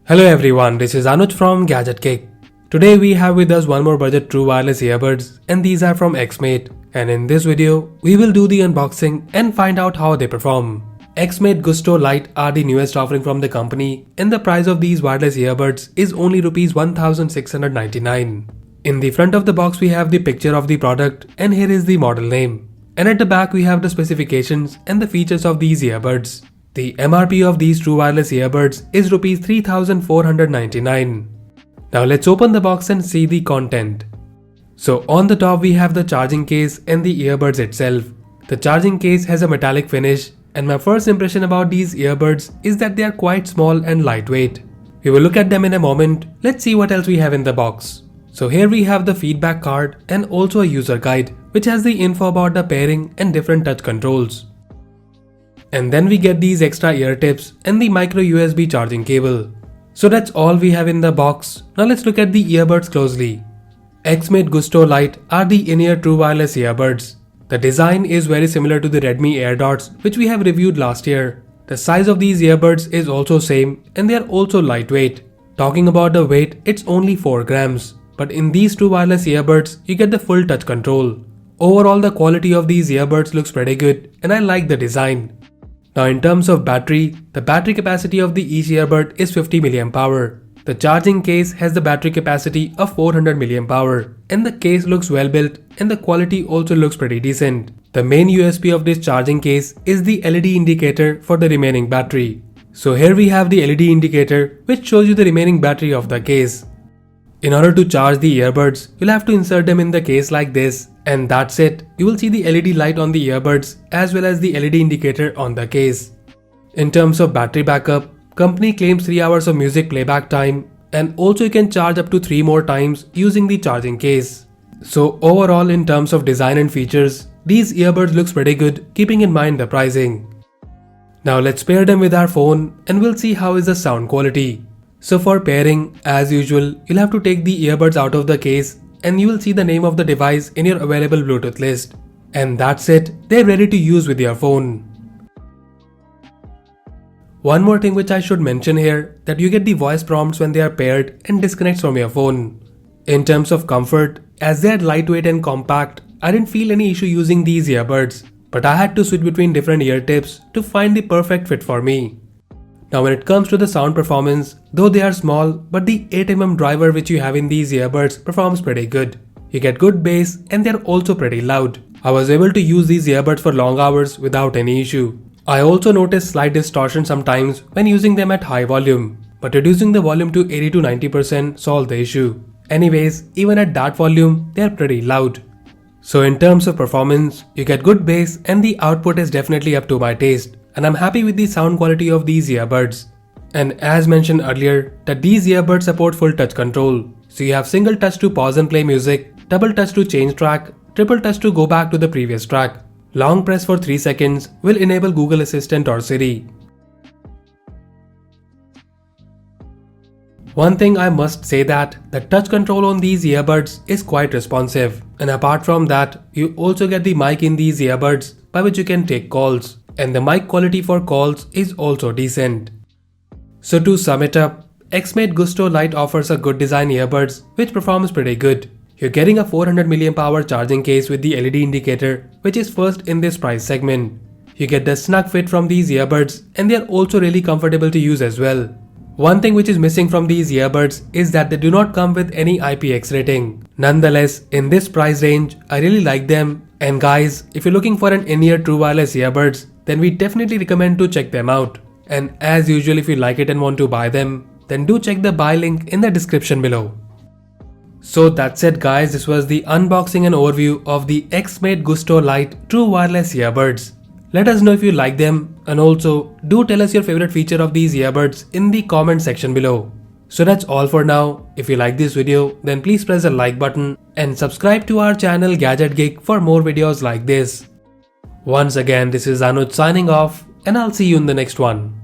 Hello everyone, this is Anuj from Gadget Kick. Today we have with us one more budget true wireless earbuds and these are from Xmate, and in this video we will do the unboxing and find out how they perform. Xmate Gusto Lite are the newest offering from the company and the price of these wireless earbuds is only Rs 1699. In the front of the box we have the picture of the product and here is the model name. And at the back we have the specifications and the features of these earbuds. The MRP of these true wireless earbuds is Rs 3499. Now let's open the box and see the content. So on the top we have the charging case and the earbuds itself. The charging case has a metallic finish and my first impression about these earbuds is that they are quite small and lightweight. We will look at them in a moment. Let's see what else we have in the box. So here we have the feedback card and also a user guide which has the info about the pairing and different touch controls. And then we get these extra ear tips and the micro USB charging cable. So that's all we have in the box. Now let's look at the earbuds closely. Xmate Gusto Lite are the in-ear true wireless earbuds. The design is very similar to the Redmi AirDots which we have reviewed last year. The size of these earbuds is also same and they are also lightweight. Talking about the weight, it's only 4 grams. But in these true wireless earbuds, you get the full touch control. Overall, the quality of these earbuds looks pretty good and I like the design. Now in terms of battery, the battery capacity of the each earbud is 50 mAh. The charging case has the battery capacity of 400 mAh and the case looks well built and the quality also looks pretty decent. The main USP of this charging case is the LED indicator for the remaining battery. So here we have the LED indicator which shows you the remaining battery of the case. In order to charge the earbuds, you'll have to insert them in the case like this and that's it. You will see the LED light on the earbuds as well as the LED indicator on the case. In terms of battery backup, company claims 3 hours of music playback time and also you can charge up to 3 more times using the charging case. So overall in terms of design and features, these earbuds looks pretty good keeping in mind the pricing. Now let's pair them with our phone and we'll see how is the sound quality. So for pairing, as usual, you'll have to take the earbuds out of the case and you will see the name of the device in your available Bluetooth list. And that's it, they're ready to use with your phone. One more thing which I should mention here, that you get the voice prompts when they are paired and disconnects from your phone. In terms of comfort, as they are lightweight and compact, I didn't feel any issue using these earbuds, but I had to switch between different ear tips to find the perfect fit for me. Now when it comes to the sound performance, though they are small, but the 8mm driver which you have in these earbuds performs pretty good. You get good bass and they are also pretty loud. I was able to use these earbuds for long hours without any issue. I also noticed slight distortion sometimes when using them at high volume, but reducing the volume to 80 to 90% solved the issue. Anyways, even at that volume, they are pretty loud. So in terms of performance, you get good bass and the output is definitely up to my taste. And I'm happy with the sound quality of these earbuds. And as mentioned earlier, that these earbuds support full touch control. So you have single touch to pause and play music, double touch to change track, triple touch to go back to the previous track. Long press for 3 seconds will enable Google Assistant or Siri. One thing I must say that the touch control on these earbuds is quite responsive. And apart from that, you also get the mic in these earbuds by which you can take calls. And the mic quality for calls is also decent. So to sum it up, Xmate Gusto Lite offers a good design earbuds which performs pretty good. You're getting a 400 mAh charging case with the LED indicator which is first in this price segment. You get the snug fit from these earbuds and they are also really comfortable to use as well. One thing which is missing from these earbuds is that they do not come with any IPX rating. Nonetheless, in this price range, I really like them. And guys, if you're looking for an in-ear true wireless earbuds, then we definitely recommend to check them out. And as usual, if you like it and want to buy them, then do check the buy link in the description below. So that's it guys, this was the unboxing and overview of the Xmate Gusto Lite true wireless earbuds. Let us know if you like them and also do tell us your favorite feature of these earbuds in the comment section below. So that's all for now. If you like this video, then please press the like button and subscribe to our channel Gadget Geek for more videos like this. Once again, this is Anuj signing off and I'll see you in the next one.